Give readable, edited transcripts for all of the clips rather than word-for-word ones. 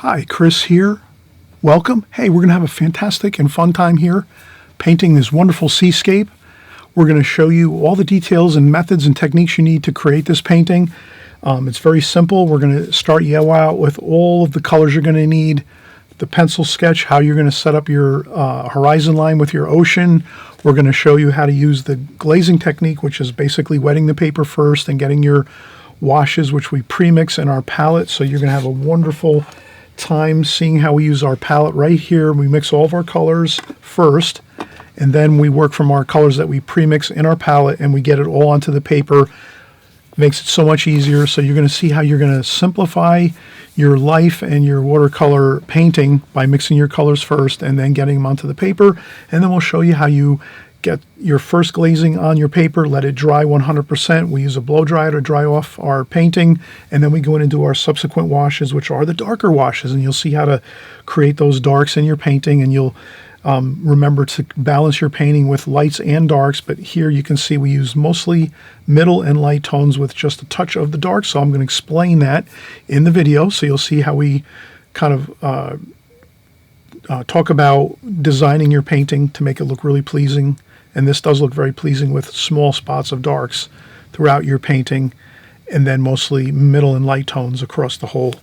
Hi, Chris here. Welcome. Hey, we're going to have a fantastic and fun time here painting this wonderful seascape. We're going to show you all the details and methods and techniques you need to create this painting. It's very simple. We're going to start you out with all of the colors you're going to need, the pencil sketch, how you're going to set up your horizon line with your ocean. We're going to show you how to use the glazing technique, which is basically wetting the paper first and getting your washes, which we pre-mix in our palette. So you're going to have a wonderful time seeing how we use our palette right here. We mix all of our colors first, and then we work from our colors that we pre-mix in our palette, and we get it all onto the paper. Makes it so much easier. So you're going to see how you're going to simplify your life and your watercolor painting by mixing your colors first and then getting them onto the paper. And then we'll show you how you get your first glazing on your paper, let it dry 100%. We use a blow dryer to dry off our painting, and then we go in and do our subsequent washes, which are the darker washes, and you'll see how to create those darks in your painting, and you'll remember to balance your painting with lights and darks. But here you can see we use mostly middle and light tones with just a touch of the dark, so I'm going to explain that in the video, so you'll see how we kind of talk about designing your painting to make it look really pleasing. And this does look very pleasing with small spots of darks throughout your painting, and then mostly middle and light tones across the whole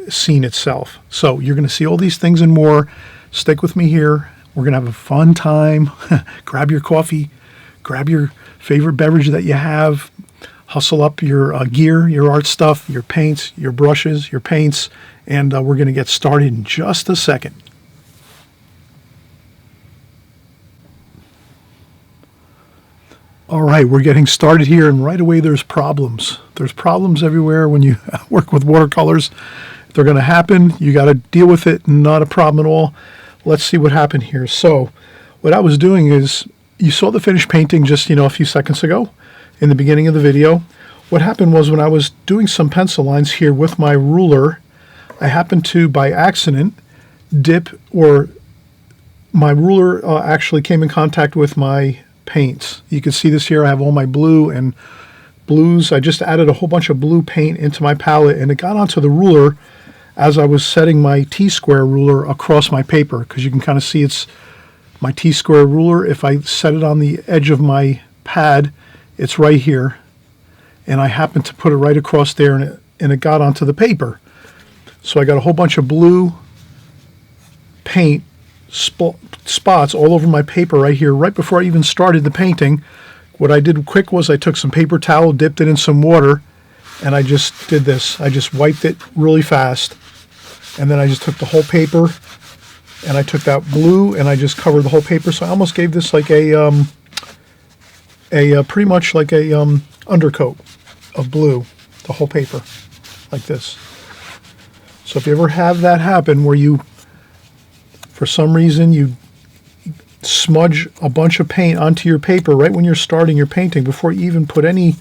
scene itself. So you're going to see all these things and more. Stick with me here. We're going to have a fun time. Grab your coffee, grab your favorite beverage that you have, hustle up your gear, your art stuff, your paints, your brushes, your paints, and we're going to get started in just a second. All right, we're getting started here, and right away there's problems. There's problems everywhere when you work with watercolors. They're going to happen. You got to deal with it. Not a problem at all. Let's see what happened here. So what I was doing is, you saw the finished painting just, a few seconds ago in the beginning of the video. What happened was, when I was doing some pencil lines here with my ruler, I happened to, by accident, my ruler actually came in contact with my paints. You can see this here. I have all my blue and blues. I just added a whole bunch of blue paint into my palette, and it got onto the ruler as I was setting my T-square ruler across my paper, because you can kind of see it's my T-square ruler. If I set it on the edge of my pad, it's right here, and I happened to put it right across there, and it got onto the paper. So I got a whole bunch of blue paint spots all over my paper right here, right before I even started the painting. What I did quick was I took some paper towel, dipped it in some water, and I just did this. I just wiped it really fast, and then I just took the whole paper, and I took that blue, and I just covered the whole paper. So I almost gave this like a pretty much like a undercoat of blue, the whole paper, like this. So if you ever have that happen where you, for some reason, you smudge a bunch of paint onto your paper right when you're starting your painting, before you even put any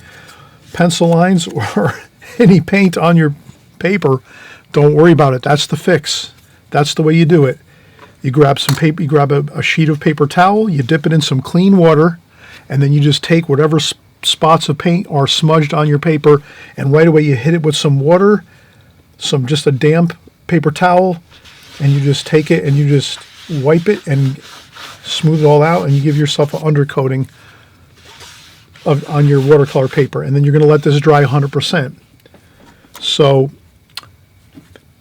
pencil lines or any paint on your paper, don't worry about it. That's the fix. That's the way you do it. You grab some paper, you grab a sheet of paper towel, you dip it in some clean water, and then you just take whatever spots of paint are smudged on your paper, and right away you hit it with some water, just a damp paper towel, and you just take it and you just wipe it and smooth it all out, and you give yourself an undercoating on your watercolor paper, and then you're going to let this dry 100%. So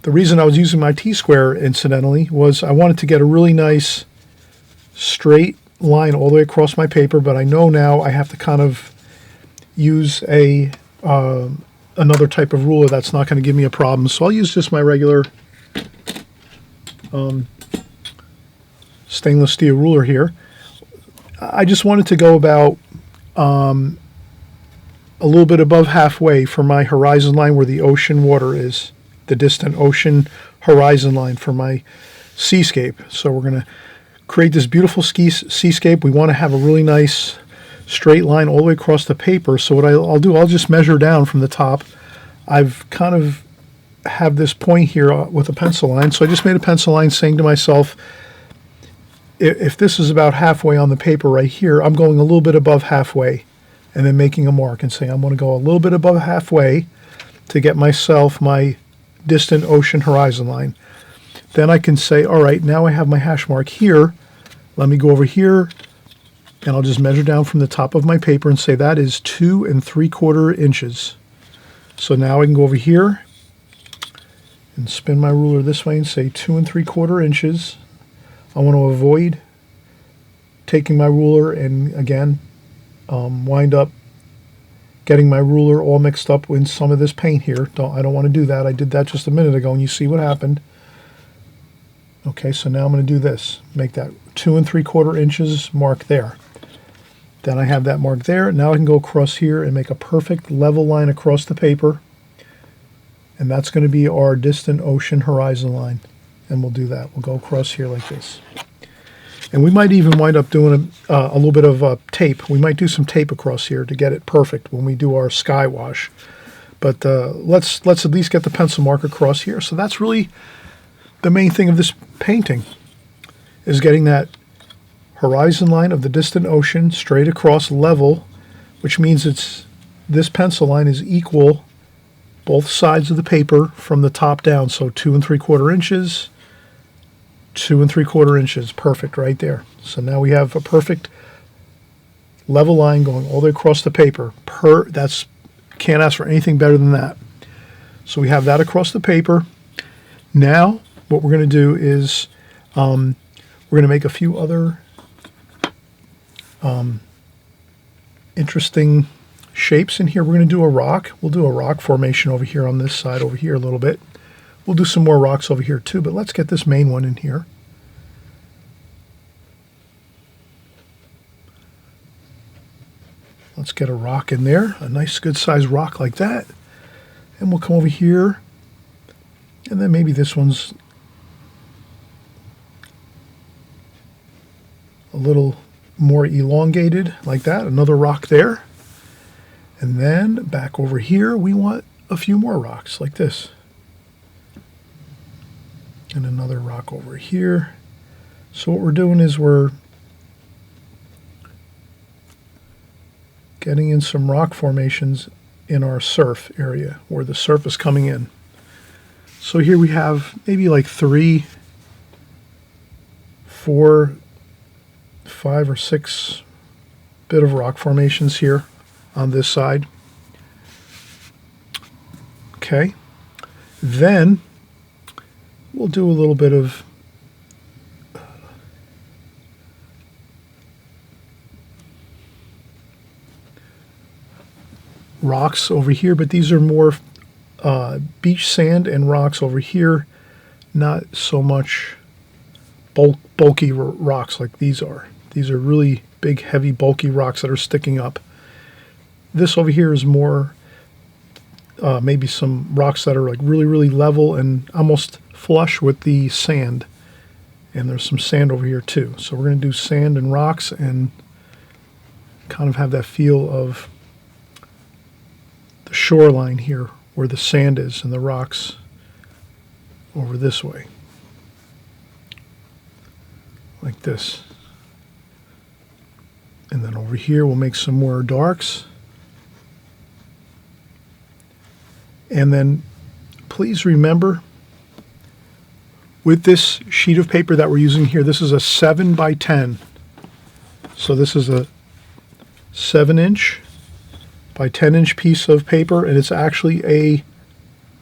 the reason I was using my T-square, incidentally, was I wanted to get a really nice straight line all the way across my paper, but I know now I have to kind of use another type of ruler that's not going to give me a problem. So I'll use just my regular stainless steel ruler here. I just wanted to go about a little bit above halfway for my horizon line where the ocean water is, the distant ocean horizon line for my seascape. So we're going to create this beautiful seascape. We want to have a really nice straight line all the way across the paper. So what I'll do, I'll just measure down from the top. I've kind of have this point here with a pencil line. So I just made a pencil line saying to myself, if this is about halfway on the paper right here, I'm going a little bit above halfway, and then making a mark and saying I'm going to go a little bit above halfway to get myself my distant ocean horizon line. Then I can say, all right, now I have my hash mark here. Let me go over here, and I'll just measure down from the top of my paper and say that is 2 3/4 inches. So now I can go over here and spin my ruler this way and say 2 3/4 inches. I want to avoid taking my ruler and again wind up getting my ruler all mixed up in some of this paint here. I don't want to do that. I did that just a minute ago and you see what happened. Okay, so now I'm going to do this. Make that 2 3/4 inches mark there. Then I have that mark there. Now I can go across here and make a perfect level line across the paper. And that's going to be our distant ocean horizon line. And we'll do that. We'll go across here like this. And we might even wind up doing a little bit of tape. We might do some tape across here to get it perfect when we do our sky wash. But let's at least get the pencil mark across here. So that's really the main thing of this painting, is getting that horizon line of the distant ocean straight across level, which means this pencil line is equal both sides of the paper from the top down. So 2 3/4 inches, 2 3/4 inches, perfect right there. So now we have a perfect level line going all the way across the paper. That's, can't ask for anything better than that. So we have that across the paper. Now what we're going to do is we're going to make a few other interesting shapes in here. We're going to do a rock. We'll do a rock formation over here on this side, over here a little bit. We'll do some more rocks over here too, but let's get this main one in here. Let's get a rock in there, a nice good sized rock like that. And we'll come over here, and then maybe this one's a little more elongated like that, another rock there. And then back over here we want a few more rocks like this. And another rock over here. So what we're doing is we're getting in some rock formations in our surf area where the surf is coming in. So here we have maybe like 3, 4, 5 or 6 bit of rock formations here on this side. Okay, then we'll do a little bit of rocks over here, but these are more beach sand and rocks over here, not so much bulky rocks like these are. These are really big, heavy, bulky rocks that are sticking up. This over here is more maybe some rocks that are like really, really level and almost flush with the sand. And there's some sand over here too. So we're going to do sand and rocks and kind of have that feel of the shoreline here where the sand is and the rocks over this way. Like this. And then over here we'll make some more darks. And then please remember, with this sheet of paper that we're using here, this is a 7 by 10. So this is a 7-inch by 10-inch piece of paper, and it's actually a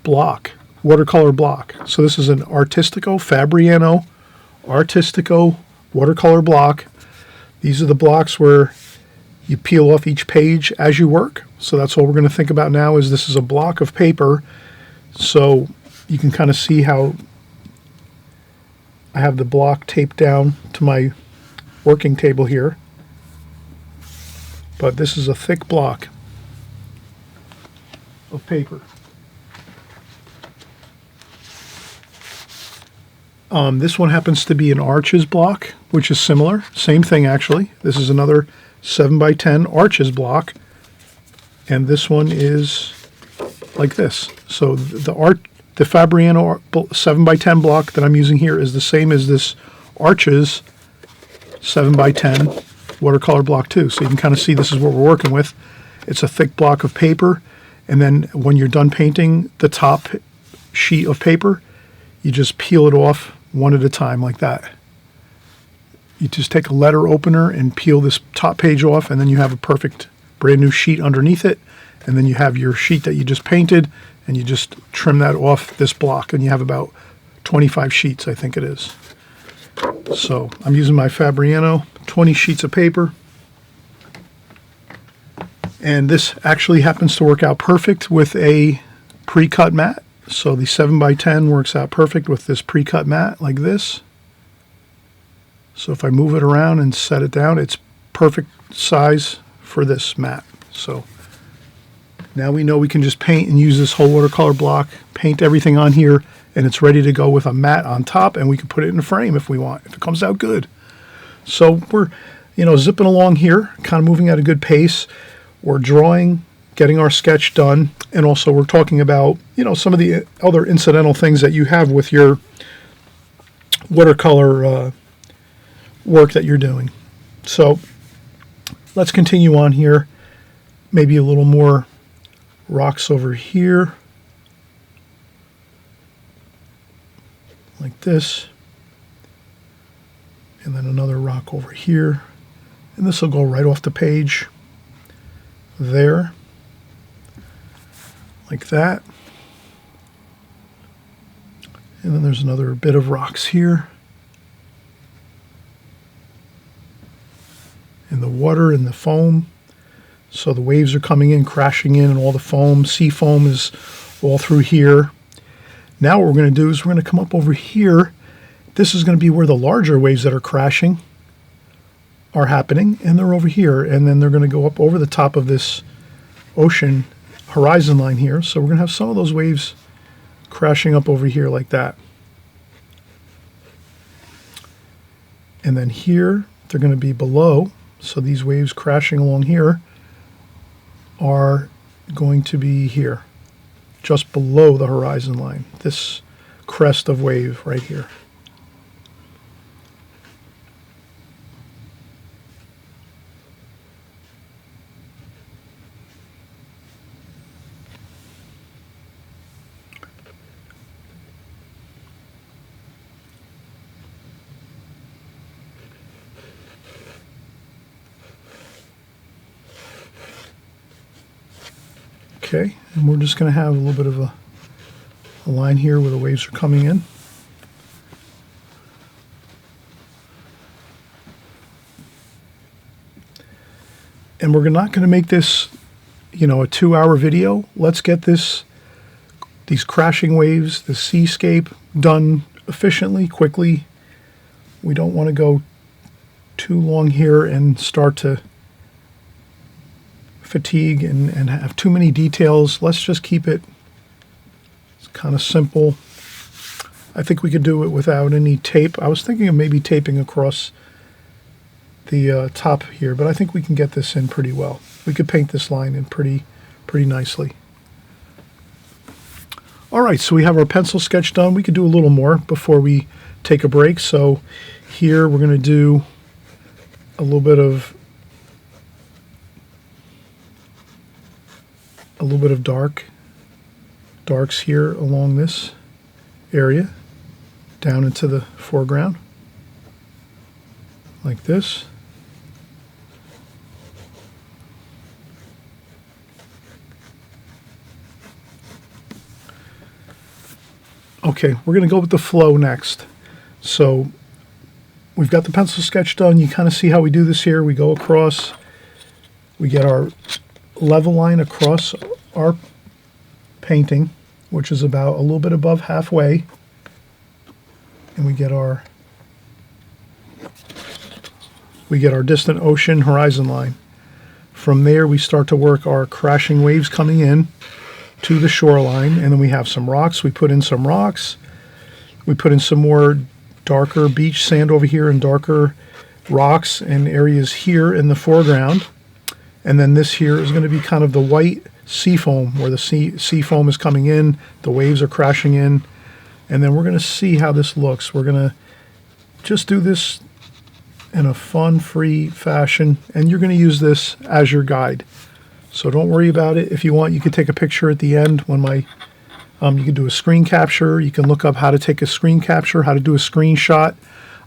block, watercolor block. So this is an Fabriano Artistico watercolor block. These are the blocks where you peel off each page as you work. So that's what we're going to think about now, is this is a block of paper. So you can kind of see how I have the block taped down to my working table here. But this is a thick block of paper. This one happens to be an Arches block, which is similar. Same thing, actually. This is another 7 by 10 Arches block. And this one is like this. So the Fabriano 7 by 10 block that I'm using here is the same as this Arches 7 by 10 watercolor block too. So you can kind of see this is what we're working with. It's a thick block of paper. And then when you're done painting, the top sheet of paper, you just peel it off one at a time like that. You just take a letter opener and peel this top page off, and then you have a perfect brand new sheet underneath it. And then you have your sheet that you just painted, and you just trim that off this block, and you have about 25 sheets, I think it is. So I'm using my Fabriano 20 sheets of paper. And this actually happens to work out perfect with a pre-cut mat. So the 7x10 works out perfect with this pre-cut mat like this. So if I move it around and set it down, it's perfect size for this mat. So now we know we can just paint and use this whole watercolor block, paint everything on here, and it's ready to go with a mat on top, and we can put it in a frame if we want, if it comes out good. So we're, zipping along here, kind of moving at a good pace. We're drawing, getting our sketch done, and also we're talking about, some of the other incidental things that you have with your watercolor work that you're doing. So let's continue on here. Maybe a little more rocks over here, like this, and then another rock over here, and this will go right off the page there, like that. And then there's another bit of rocks here, and the water and the foam. So the waves are coming in, crashing in, and all the foam, sea foam is all through here. Now what we're going to do is we're going to come up over here. This is going to be where the larger waves that are crashing are happening, and they're over here. And then they're going to go up over the top of this ocean horizon line here. So we're going to have some of those waves crashing up over here like that. And then here, they're going to be below. So these waves crashing along here are going to be here, just below the horizon line, this crest of wave right here. Okay, and we're just going to have a little bit of a line here where the waves are coming in. And we're not going to make this, a 2-hour video. Let's get these crashing waves, the seascape done efficiently, quickly. We don't want to go too long here and start to fatigue and have too many details. Let's just keep it kind of simple. I think we could do it without any tape. I was thinking of maybe taping across the top here, but I think we can get this in pretty well. We could paint this line in pretty nicely. All right, so we have our pencil sketch done. We could do a little more before we take a break. So here we're going to do a little bit of darks here along this area down into the foreground like this. Okay, we're going to go with the flow next. So we've got the pencil sketch done. You kind of see how we do this here. We go across, we get our level line across our painting, which is about a little bit above halfway, and we get our distant ocean horizon line. From there we start to work our crashing waves coming in to the shoreline, and then we have some rocks. We put in some rocks, we put in some more darker beach sand over here and darker rocks and areas here in the foreground. And then this here is going to be kind of the white sea foam, where the sea foam is coming in, the waves are crashing in. And then we're going to see how this looks. We're going to just do this in a fun, free fashion, and you're going to use this as your guide. So don't worry about it. If you want, you could take a picture at the end when my You can do a screen capture. You can look up how to take a screen capture, how to do a screenshot.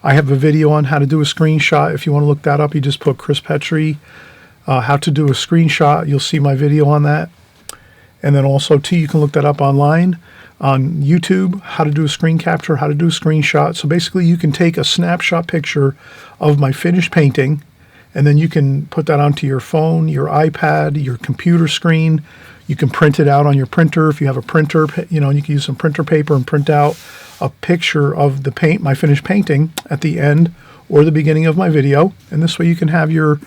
I have a video on how to do a screenshot. If you want to look that up, you just put Chris Petri, how to do a screenshot. You'll see my video on that. And then also, too, you can look that up online on YouTube, how to do a screen capture, how to do a screenshot. So basically, you can take a snapshot picture of my finished painting, and then you can put that onto your phone, your iPad, your computer screen. You can print it out on your printer if you have a printer, you know, and you can use some printer paper and print out a picture of the paint, my finished painting, at the end or the beginning of my video. And this way you can have your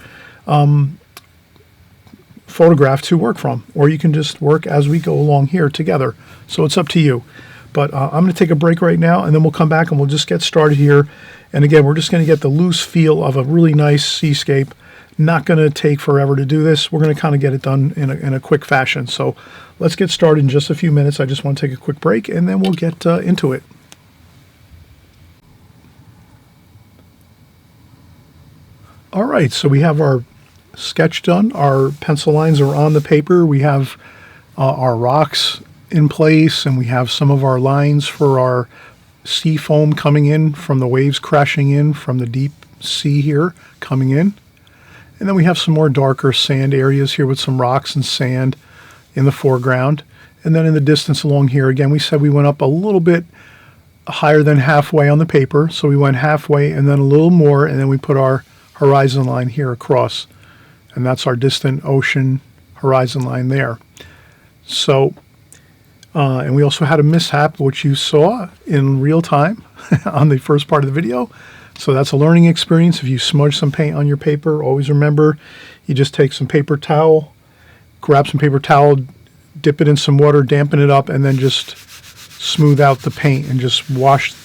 photograph to work from, or you can just work as we go along here together. So it's up to you. But I'm going to take a break right now, and then we'll come back and we'll just get started here. And again, we're just going to get the loose feel of a really nice seascape. Not going to take forever to do this. We're going to kind of get it done in a quick fashion. So let's get started in just a few minutes. I just want to take a quick break, and then we'll get into it. All right, so we have our sketch done. Our pencil lines are on the paper. We have our rocks in place, and we have some of our lines for our sea foam coming in from the waves crashing in from the deep sea here coming in. And then we have some more darker sand areas here with some rocks and sand in the foreground. And then in the distance along here, again, we said we went up a little bit higher than halfway on the paper. So we went halfway and then a little more, and then we put our horizon line here across. And that's our distant ocean horizon line there. So, and we also had a mishap, which you saw in real time on the first part of the video. So that's a learning experience. If you smudge some paint on your paper, always remember, you just take some paper towel, grab some paper towel, dip it in some water, dampen it up, and then just smooth out the paint and just wash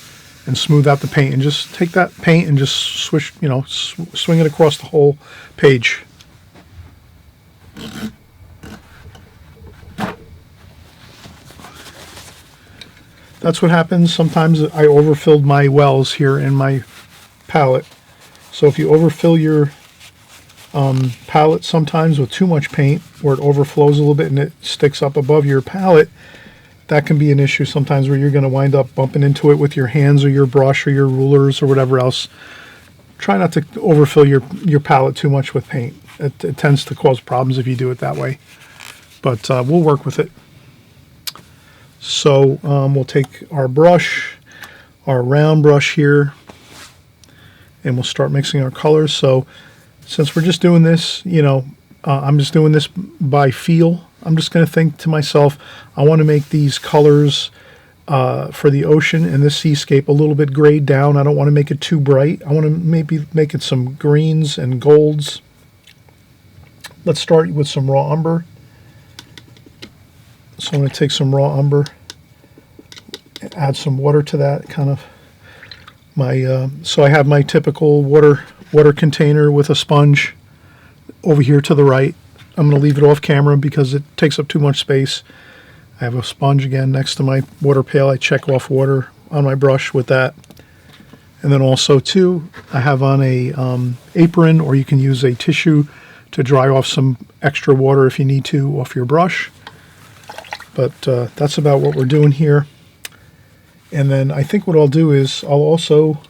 and smooth out the paint. And just take that paint and just swish, you know, swing it across the whole page. That's what happens. Sometimes I overfilled my wells here in my palette. So if you overfill your palette sometimes with too much paint, or it overflows a little bit and it sticks up above your palette, that can be an issue sometimes where you're going to wind up bumping into it with your hands or your brush or your rulers or whatever else. Try not to overfill your palette too much with paint. It tends to cause problems if you do it that way. But we'll work with it. So we'll take our brush, our round brush here, and we'll start mixing our colors. So since we're just doing this, you know, I'm just doing this by feel. I'm just going to think to myself, I want to make these colors for the ocean and this seascape a little bit grayed down. I don't want to make it too bright. I want to maybe make it some greens and golds. Let's start with some raw umber. So I'm going to take some raw umber, add some water to that, kind of my, so I have my typical water container with a sponge over here to the right. I'm going to leave it off camera because it takes up too much space. I have a sponge again next to my water pail. I check off water on my brush with that. And then also too, I have on a apron, or you can use a tissue to dry off some extra water if you need to off your brush. But that's about what we're doing here. And then I think what I'll do is I'll also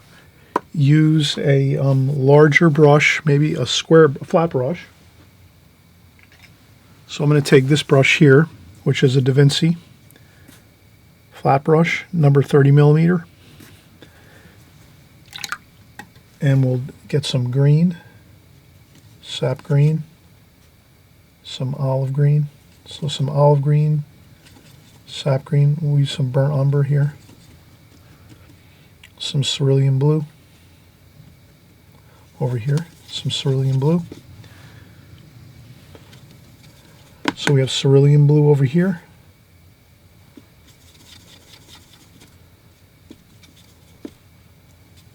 use a larger brush, maybe a flat brush. So I'm going to take this brush here, which is a Da Vinci flat brush, number 30 millimeter. And we'll get some green, sap green, some olive green. So some olive green, sap green. We'll use some burnt umber here. Some cerulean blue over here, some cerulean blue. So we have cerulean blue over here.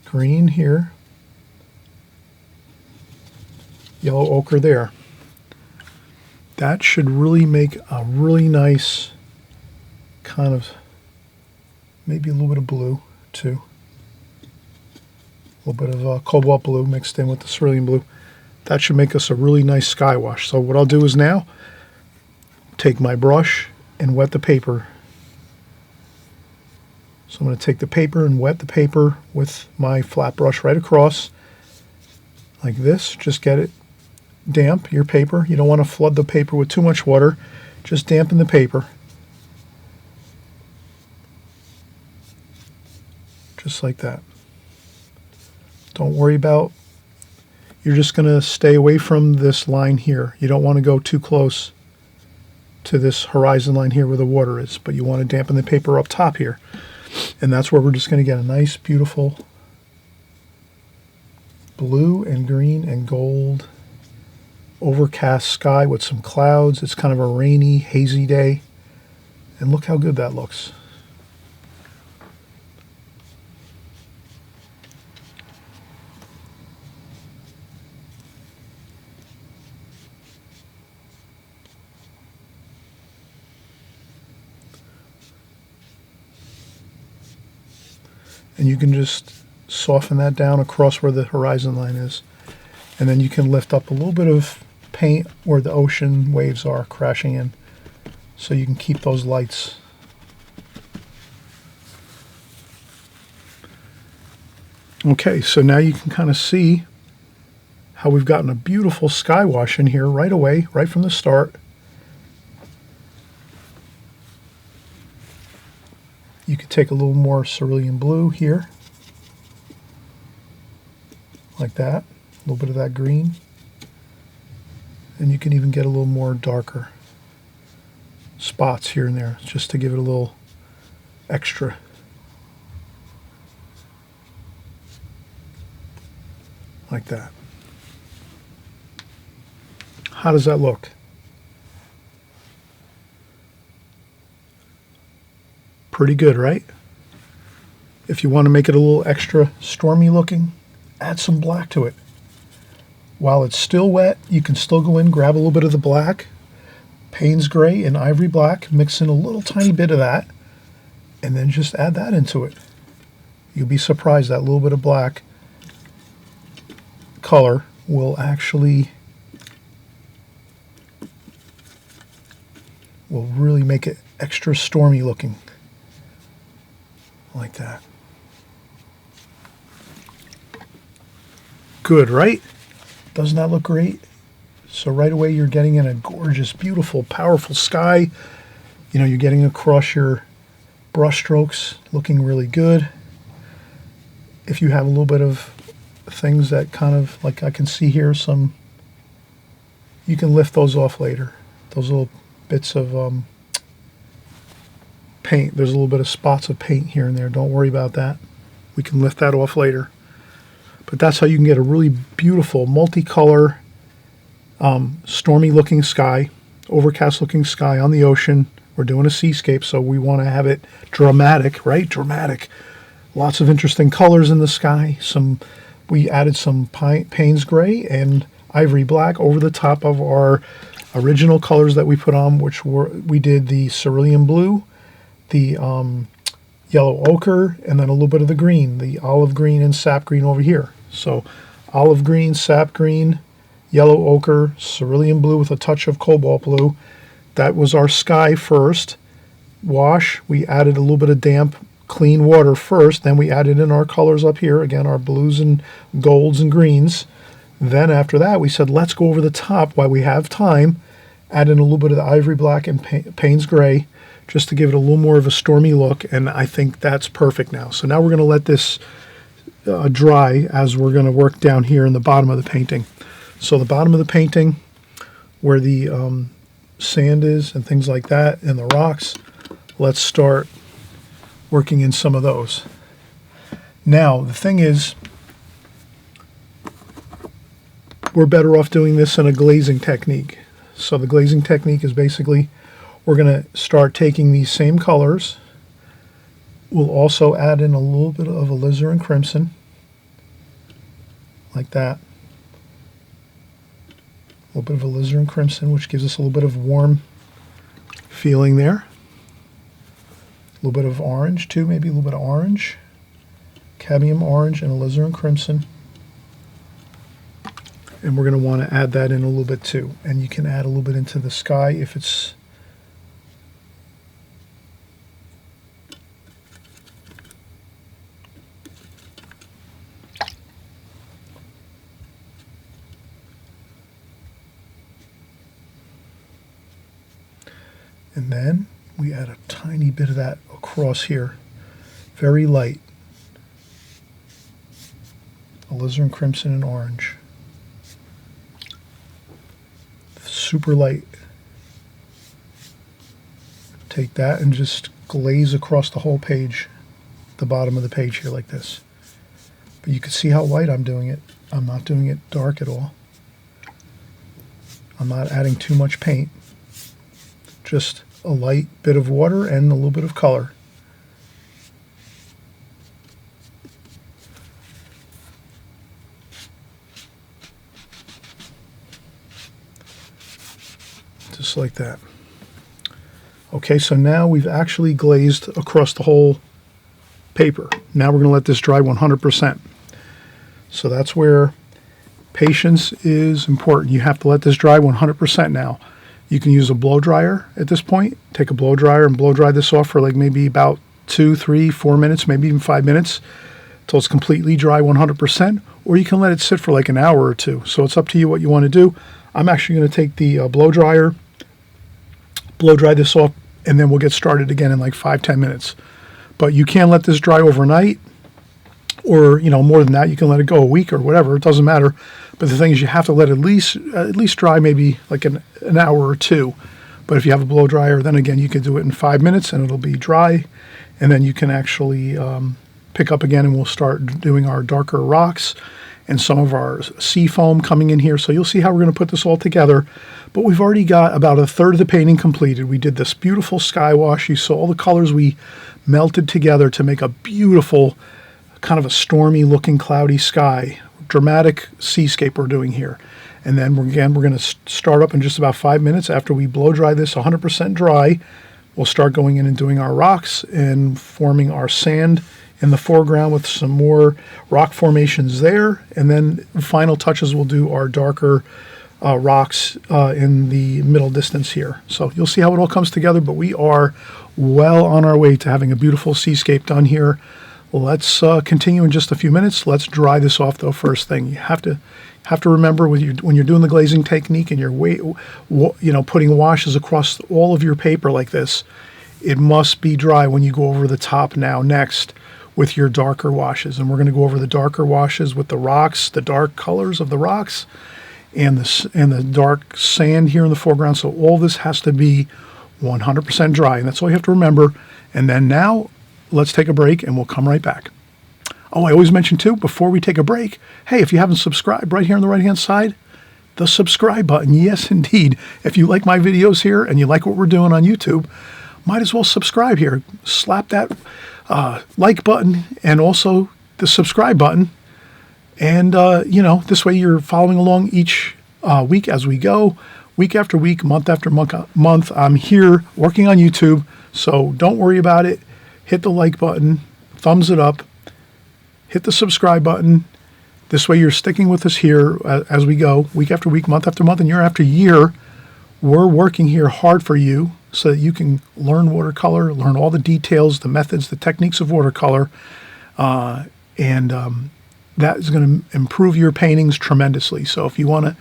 Green here. Yellow ochre there. That should really make a really nice kind of, maybe a little bit of blue too. A little bit of cobalt blue mixed in with the cerulean blue. That should make us a really nice sky wash. So what I'll do is now take my brush and wet the paper So I'm going to take the paper and wet the paper with my flat brush right across like this. Just get it damp, your paper. You don't want to flood the paper with too much water. Just dampen the paper. Just like that. Don't worry about, you're just going to stay away from this line here. You don't want to go too close to this horizon line here where the water is, but you want to dampen the paper up top here. And that's where we're just going to get a nice, beautiful blue and green and gold overcast sky with some clouds. It's kind of a rainy, hazy day. And look how good that looks. And you can just soften that down across where the horizon line is. And then you can lift up a little bit of paint where the ocean waves are crashing in, so you can keep those lights. Okay, so now you can kind of see how we've gotten a beautiful sky wash in here right away, right from the start. You could take a little more cerulean blue here, like that, a little bit of that green, and you can even get a little more darker spots here and there, just to give it a little extra. Like that. How does that look? Pretty good, right? If you want to make it a little extra stormy looking, add some black to it. While it's still wet, you can still go in, grab a little bit of the black, Payne's gray and ivory black, mix in a little tiny bit of that, and then just add that into it. You'll be surprised that little bit of black color will actually really make it extra stormy looking. Like that. Good, right? Doesn't that look great? So right away you're getting in a gorgeous, beautiful, powerful sky. You know, you're getting across your brush strokes looking really good. If you have a little bit of things that kind of, like I can see here, some, you can lift those off later. Those little bits of paint. There's a little bit of spots of paint here and there. Don't worry about that. We can lift that off later. But that's how you can get a really beautiful multicolor, stormy looking sky, overcast looking sky on the ocean. We're doing a seascape, so we want to have it dramatic, right? Dramatic. Lots of interesting colors in the sky. We added some Payne's gray and ivory black over the top of our original colors that we put on, we did the cerulean blue, the yellow ochre, and then a little bit of the green, the olive green and sap green over here. So olive green, sap green, yellow ochre, cerulean blue with a touch of cobalt blue. That was our sky first. Wash, we added a little bit of damp, clean water first. Then we added in our colors up here, again, our blues and golds and greens. Then after that, we said, let's go over the top while we have time, add in a little bit of the ivory black and Payne's gray, just to give it a little more of a stormy look, and I think that's perfect now. So now we're going to let this dry as we're going to work down here in the bottom of the painting. So the bottom of the painting, where the sand is and things like that, and the rocks, let's start working in some of those. Now, the thing is, we're better off doing this in a glazing technique. So the glazing technique is basically, we're going to start taking these same colors. We'll also add in a little bit of alizarin crimson, like that. A little bit of alizarin crimson, which gives us a little bit of warm feeling there. A little bit of orange too, maybe a little bit of orange. Cadmium orange and alizarin crimson. And we're going to want to add that in a little bit too. And you can add a little bit into the sky if it's And then we add a tiny bit of that across here. Very light. Alizarin crimson and orange. Super light. Take that and just glaze across the whole page, the bottom of the page here like this. But you can see how light I'm doing it. I'm not doing it dark at all. I'm not adding too much paint. Just a light bit of water and a little bit of color. Just like that. Okay, so now we've actually glazed across the whole paper. Now we're going to let this dry 100%. So that's where patience is important. You have to let this dry 100% now. You can use a blow dryer at this point. Take a blow dryer and blow dry this off for like maybe about 2, 3, 4 minutes, maybe even 5 minutes until it's completely dry 100%. Or you can let it sit for like an hour or two. So it's up to you what you want to do. I'm actually going to take the blow dryer, blow dry this off, and then we'll get started again in like 5-10 minutes. But you can let this dry overnight, or more than that. You can let it go a week or whatever. It doesn't matter. But the thing is, you have to let it at least dry maybe like an hour or two. But if you have a blow dryer, then again you can do it in 5 minutes and it'll be dry, and then you can actually pick up again, and we'll start doing our darker rocks and some of our sea foam coming in here. So you'll see how we're going to put this all together. But we've already got about a third of the painting completed. We did this beautiful sky wash. You saw all the colors we melted together to make a beautiful, kind of a stormy looking cloudy sky. Dramatic seascape we're doing here. And then we're going to start up in just about 5 minutes after we blow dry this 100% dry. We'll start going in and doing our rocks and forming our sand in the foreground with some more rock formations there. And then final touches, we'll do our darker rocks in the middle distance here. So you'll see how it all comes together, but we are well on our way to having a beautiful seascape done here. Let's continue in just a few minutes. Let's dry this off though first thing. You have to remember when you're doing the glazing technique and you're putting washes across all of your paper like this, it must be dry when you go over the top now next with your darker washes. And we're going to go over the darker washes with the rocks, the dark colors of the rocks, and the dark sand here in the foreground. So all this has to be 100% dry, and that's all you have to remember. And then now let's take a break and we'll come right back. Oh, I always mention too, before we take a break, hey, if you haven't subscribed, right here on the right hand side, the subscribe button. Yes, indeed. If you like my videos here and you like what we're doing on YouTube, might as well subscribe here. Slap that like button and also the subscribe button. And, this way you're following along each week as we go, week after week, month after month. I'm here working on YouTube, so don't worry about it. Hit the like button, thumbs it up, hit the subscribe button. This way you're sticking with us here as we go, week after week, month after month, and year after year. We're working here hard for you so that you can learn watercolor, learn all the details, the methods, the techniques of watercolor, and that is going to improve your paintings tremendously. So if you want to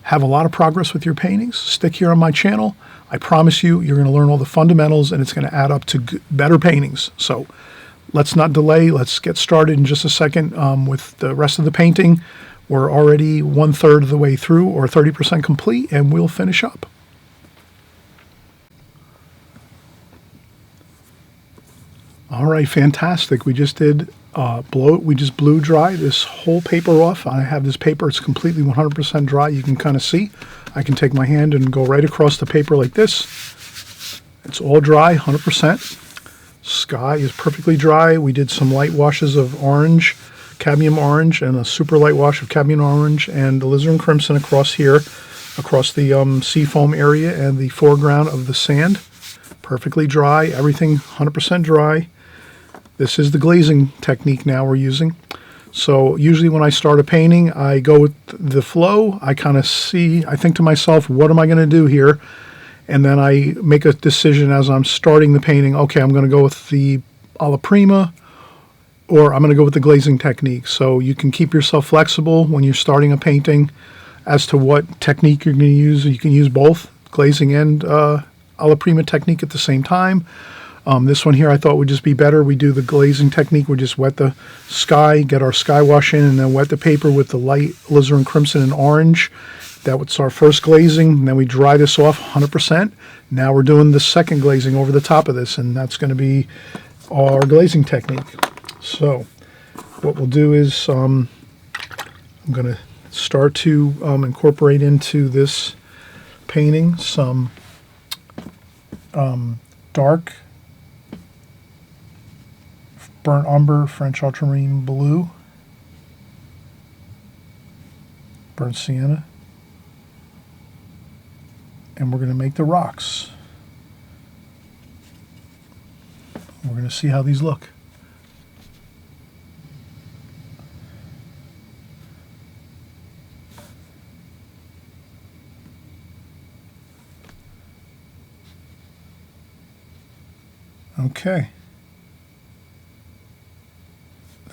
have a lot of progress with your paintings, stick here on my channel. I promise you, you're going to learn all the fundamentals, and it's going to add up to better paintings. So let's not delay. Let's get started in just a second with the rest of the painting. We're already 1/3 of the way through, or 30% complete, and we'll finish up. All right, fantastic. We just did we just blew dry this whole paper off. I have this paper, it's completely 100% dry. You can kind of see. I can take my hand and go right across the paper like this. It's all dry, 100%. Sky is perfectly dry. We did some light washes of orange, cadmium orange, and a super light wash of cadmium orange and alizarin crimson across here, across the seafoam area and the foreground of the sand. Perfectly dry, everything 100% dry. This is the glazing technique now we're using. So usually when I start a painting, I go with the flow. I kind of I think to myself, what am I going to do here? And then I make a decision as I'm starting the painting. Okay, I'm going to go with the alla prima, or I'm going to go with the glazing technique. So you can keep yourself flexible when you're starting a painting as to what technique you're going to use. You can use both glazing and alla prima technique at the same time. This one here I thought would just be better. We do the glazing technique. We just wet the sky, get our sky wash in, and then wet the paper with the light alizarin crimson and orange. That was our first glazing. And then we dry this off 100%. Now we're doing the second glazing over the top of this, and that's going to be our glazing technique. So what we'll do is I'm going to start to incorporate into this painting some dark burnt umber, French ultramarine blue, burnt sienna, and we're going to make the rocks. We're going to see how these look. Okay.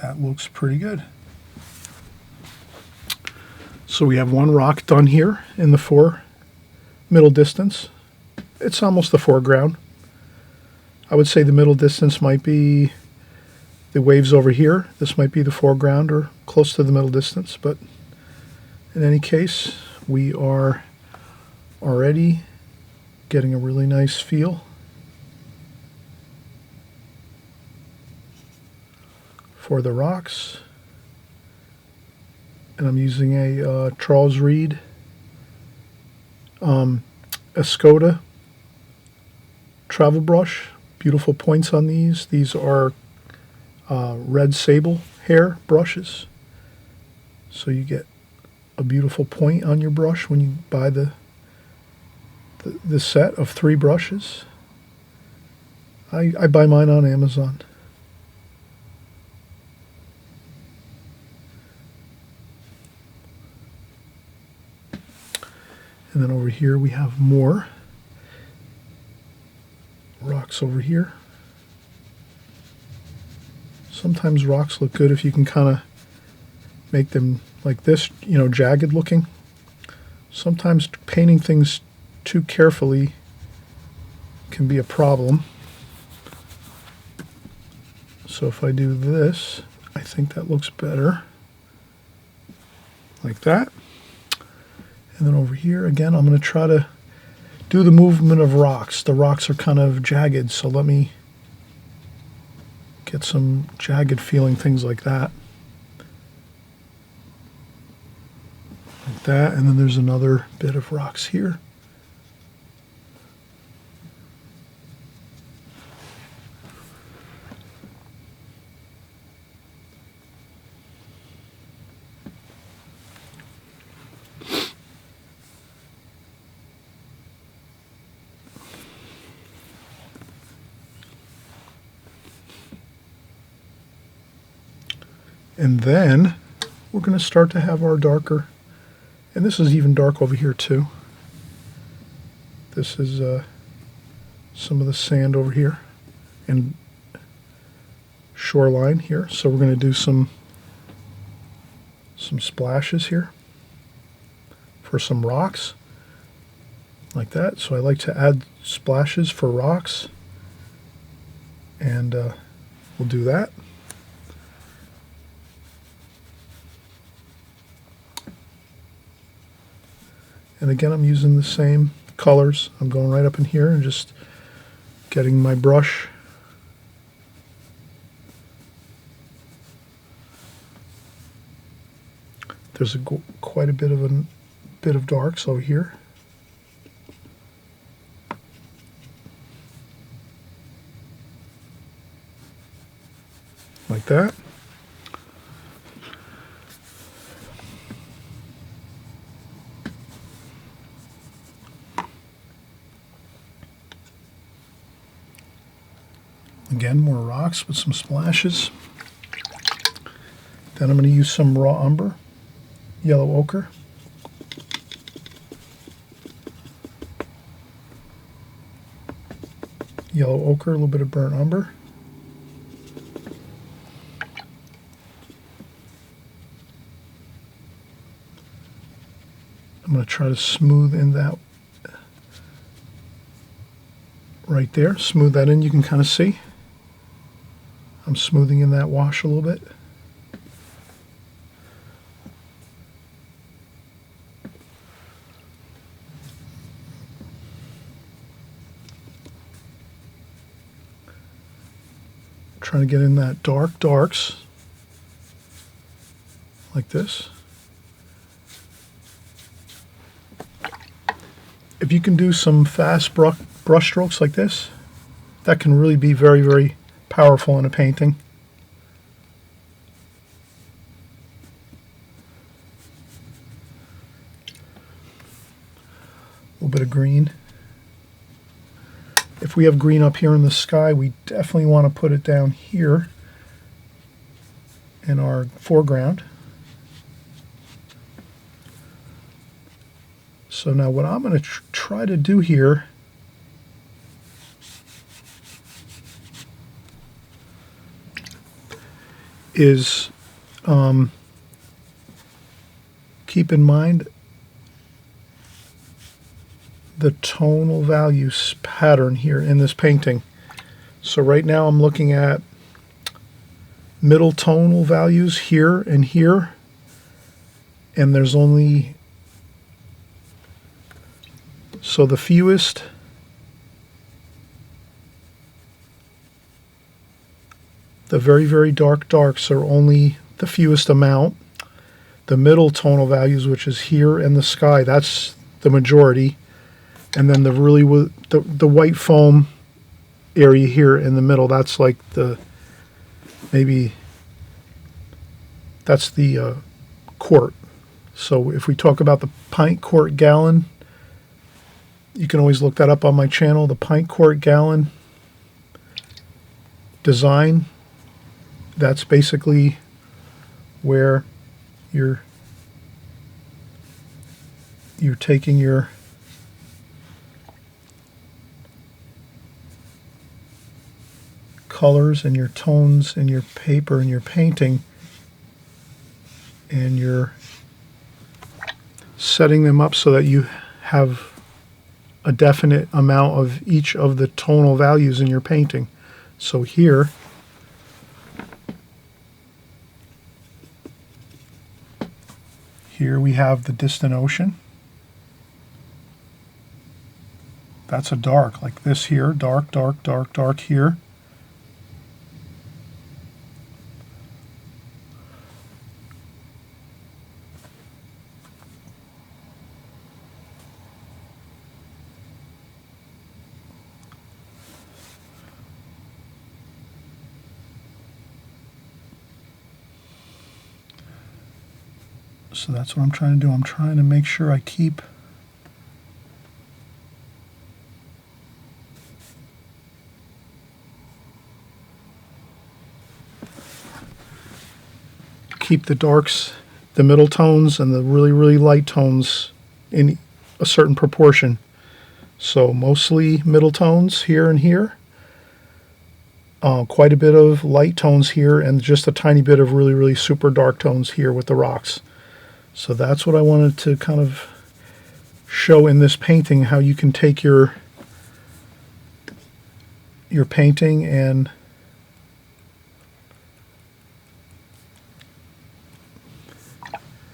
That looks pretty good. So we have one rock done here in the middle distance. It's almost the foreground. I would say the middle distance might be the waves over here. This might be the foreground or close to the middle distance, but in any case, we are already getting a really nice feel for the rocks. And I'm using a Charles Reed Escoda travel brush. Beautiful points on these. These are red sable hair brushes. So you get a beautiful point on your brush when you buy the set of 3 brushes. I buy mine on Amazon. And then over here we have more rocks over here. Sometimes rocks look good if you can kind of make them like this, you know, jagged looking. Sometimes painting things too carefully can be a problem. So if I do this, I think that looks better. Like that. And then over here, again, I'm going to try to do the movement of rocks. The rocks are kind of jagged, so let me get some jagged feeling things like that. Like that, and then there's another bit of rocks here. And then we're going to start to have our darker, and this is even dark over here too. This is some of the sand over here and shoreline here. So we're going to do some splashes here for some rocks like that. So I like to add splashes for rocks, and we'll do that. And again, I'm using the same colors. I'm going right up in here and just getting my brush. There's quite a bit of darks over here. Like that. Again, more rocks with some splashes. Then I'm going to use some raw umber, yellow ochre. Yellow ochre, a little bit of burnt umber. I'm going to try to smooth in that right there. Smooth that in. You can kind of see. I'm smoothing in that wash a little bit. Trying to get in that darks like this. If you can do some fast brush strokes like this, that can really be very, very powerful in a painting. A little bit of green. If we have green up here in the sky, we definitely want to put it down here in our foreground. So now what I'm going to try to do here is keep in mind the tonal values pattern here in this painting. So right now I'm looking at middle tonal values here and here, and there's only, so the fewest the very, very darks are only the fewest amount. The middle tonal values, which is here in the sky, that's the majority. And then the really the white foam area here in the middle, that's like the, maybe that's the quart. So if we talk about the pint, quart, gallon, you can always look that up on my channel. The pint, quart, gallon design, that's basically where you're taking your colors and your tones and your paper and your painting, and you're setting them up so that you have a definite amount of each of the tonal values in your painting. So here we have the distant ocean. That's a dark, like this here, dark here. So that's what I'm trying to do. I'm trying to make sure I keep the darks, the middle tones, and the really, really light tones in a certain proportion. So mostly middle tones here and here. Quite a bit of light tones here, and just a tiny bit of really, really super dark tones here with the rocks. So that's what I wanted to kind of show in this painting, how you can take your painting and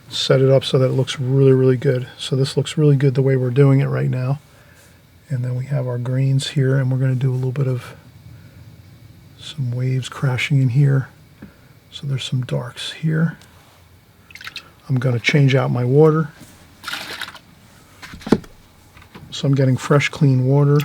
set it up so that it looks really, really good. So this looks really good the way we're doing it right now. And then we have our greens here, and we're going to do a little bit of some waves crashing in here. So there's some darks here. I'm going to change out my water. So I'm getting fresh, clean water.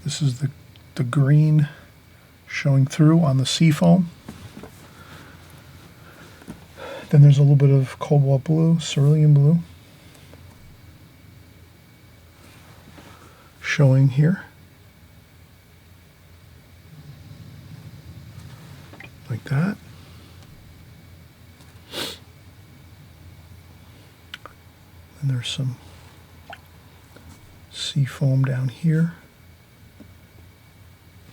This is the green showing through on the sea foam. Then there's a little bit of cobalt blue, cerulean blue, showing here. Like that. And there's some sea sea foam down here.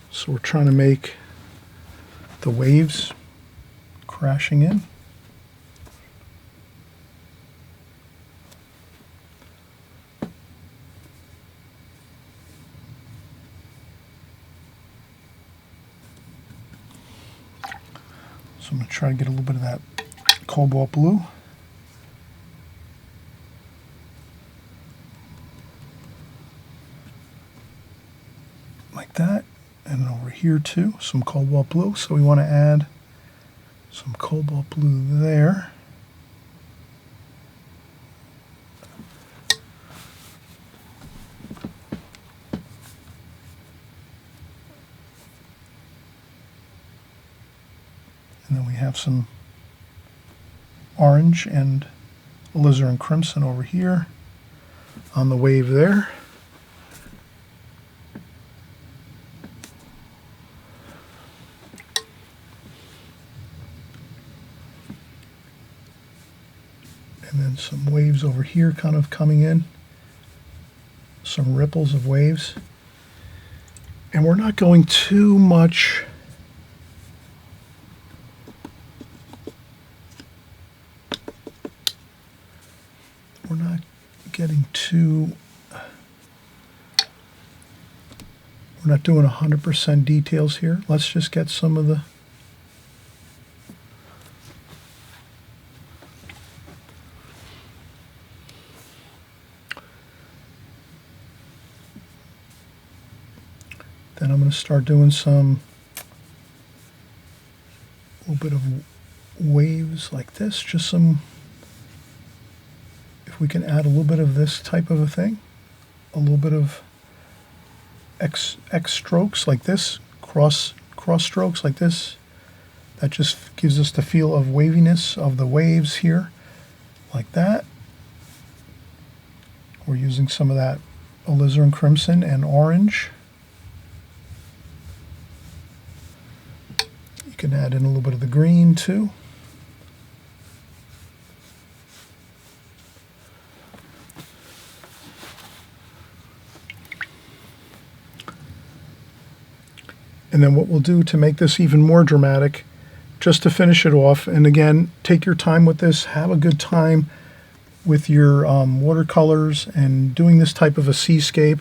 So we're trying to make the waves crashing in. So I'm going to try to get a little bit of that cobalt blue. Like that. And over here too, some cobalt blue. So we want to add some cobalt blue there. And then we have some orange and alizarin crimson over here on the wave there. And then some waves over here kind of coming in. Some ripples of waves. And we're not going too much we're not doing 100% details here. Let's just get some of the then I'm going to start doing a little bit of waves like this, just some, if we can add a little bit of this type of a thing, a little bit of X strokes like this, cross strokes like this, that just gives us the feel of waviness of the waves here, like that. We're using some of that alizarin crimson and orange. You can add in a little bit of the green too. And then what we'll do to make this even more dramatic, just to finish it off, and again, take your time with this, have a good time with your watercolors and doing this type of a seascape.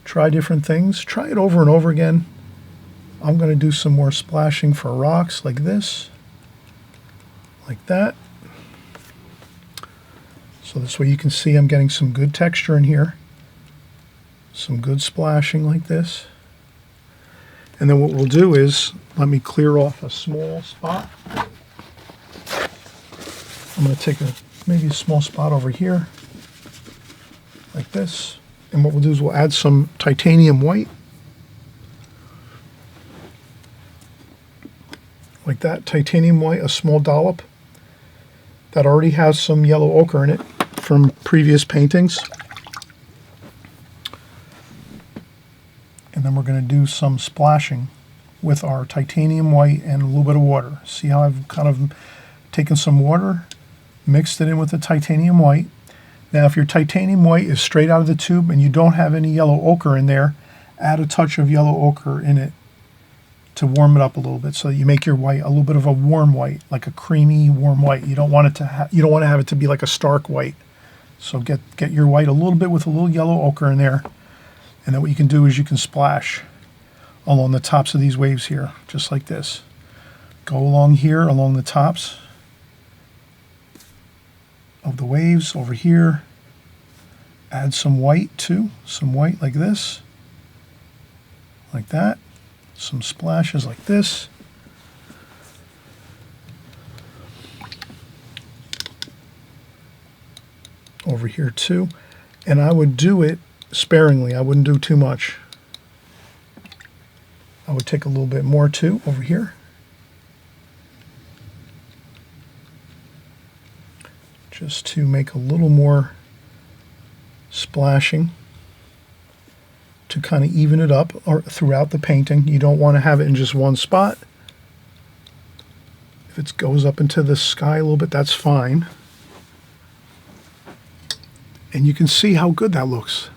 Try different things. Try it over and over again. I'm going to do some more splashing for rocks like this, like that. So this way you can see I'm getting some good texture in here, some good splashing like this. And then what we'll do is, let me clear off a small spot. I'm going to take maybe a small spot over here, like this. And what we'll do is we'll add some titanium white. Like that, titanium white, a small dollop. That already has some yellow ochre in it from previous paintings. And then we're going to do some splashing with our titanium white and a little bit of water. See how I've kind of taken some water, mixed it in with the titanium white. Now if your titanium white is straight out of the tube and you don't have any yellow ochre in there, add a touch of yellow ochre in it to warm it up a little bit, so that you make your white a little bit of a warm white, like a creamy warm white. You don't want it to you don't want to have it to be like a stark white. So get your white a little bit with a little yellow ochre in there. And then what you can do is you can splash along the tops of these waves here, just like this. Go along here, along the tops of the waves over here. Add some white too, some white like this, like that. Some splashes like this. Over here too. And I would do it sparingly. I wouldn't do too much. I would take a little bit more too over here. Just to make a little more splashing to kind of even it up or throughout the painting. You don't want to have it in just one spot. If it goes up into the sky a little bit, that's fine. And you can see how good that looks.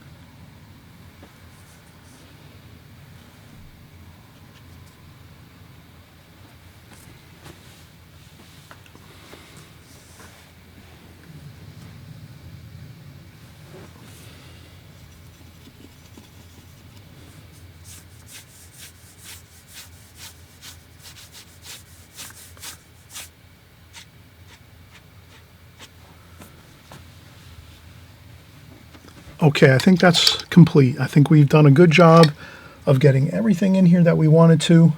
Okay, I think that's complete. I think we've done a good job of getting everything in here that we wanted to.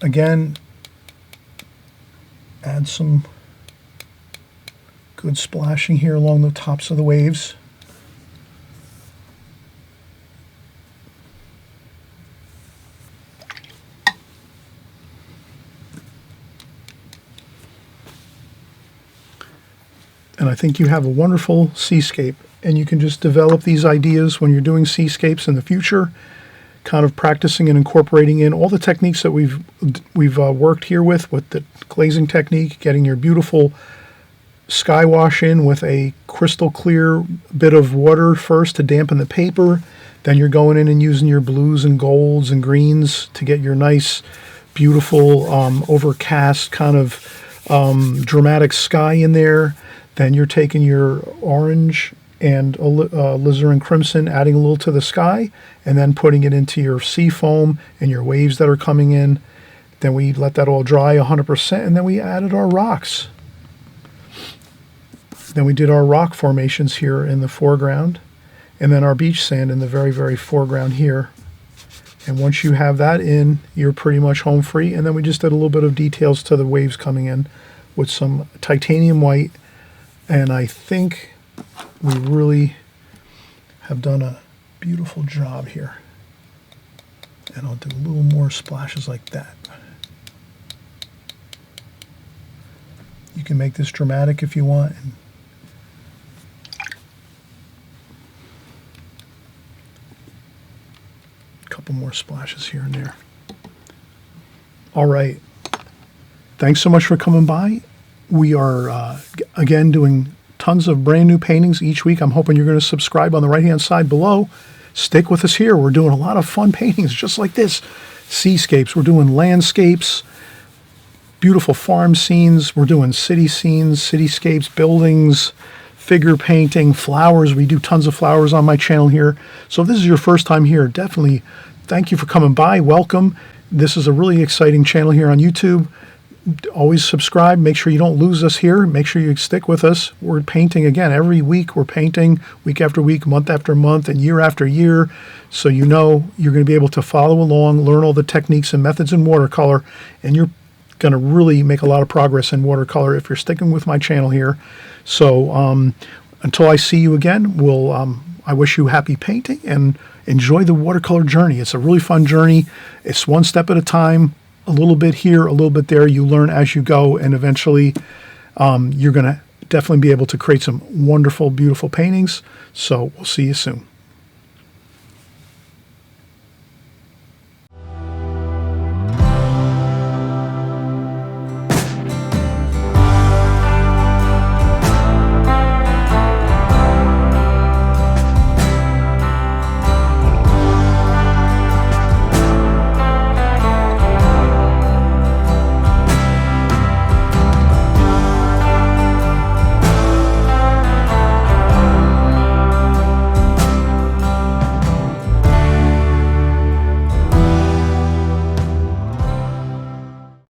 Again, add some good splashing here along the tops of the waves. And I think you have a wonderful seascape, and you can just develop these ideas when you're doing seascapes in the future, kind of practicing and incorporating in all the techniques that we've worked here with the glazing technique, getting your beautiful sky wash in with a crystal clear bit of water first to dampen the paper. Then you're going in and using your blues and golds and greens to get your nice, beautiful, overcast kind of dramatic sky in there. Then you're taking your orange and alizarin crimson, adding a little to the sky, and then putting it into your sea foam and your waves that are coming in. Then we let that all dry 100%, and then we added our rocks. Then we did our rock formations here in the foreground, and then our beach sand in the very, very foreground here. And once you have that in, you're pretty much home free. And then we just did a little bit of details to the waves coming in with some titanium white. And I think we really have done a beautiful job here. And I'll do a little more splashes like that. You can make this dramatic if you want. And a couple more splashes here and there. All right. Thanks so much for coming by. We are, again, doing tons of brand new paintings each week. I'm hoping you're going to subscribe on the right-hand side below. Stick with us here. We're doing a lot of fun paintings just like this. Seascapes. We're doing landscapes, beautiful farm scenes. We're doing city scenes, cityscapes, buildings, figure painting, flowers. We do tons of flowers on my channel here. So if this is your first time here, definitely thank you for coming by. Welcome. This is a really exciting channel here on YouTube. Always subscribe. Make sure you don't lose us here. Make sure you stick with us. We're painting again every week. We're painting week after week, month after month, and year after year. So you know you're going to be able to follow along, learn all the techniques and methods in watercolor, and you're going to really make a lot of progress in watercolor if you're sticking with my channel here. So until I see you again, I wish you happy painting and enjoy the watercolor journey. It's a really fun journey. It's one step at a time. A little bit here, a little bit there. You learn as you go, and eventually you're going to definitely be able to create some wonderful, beautiful paintings. So we'll see you soon.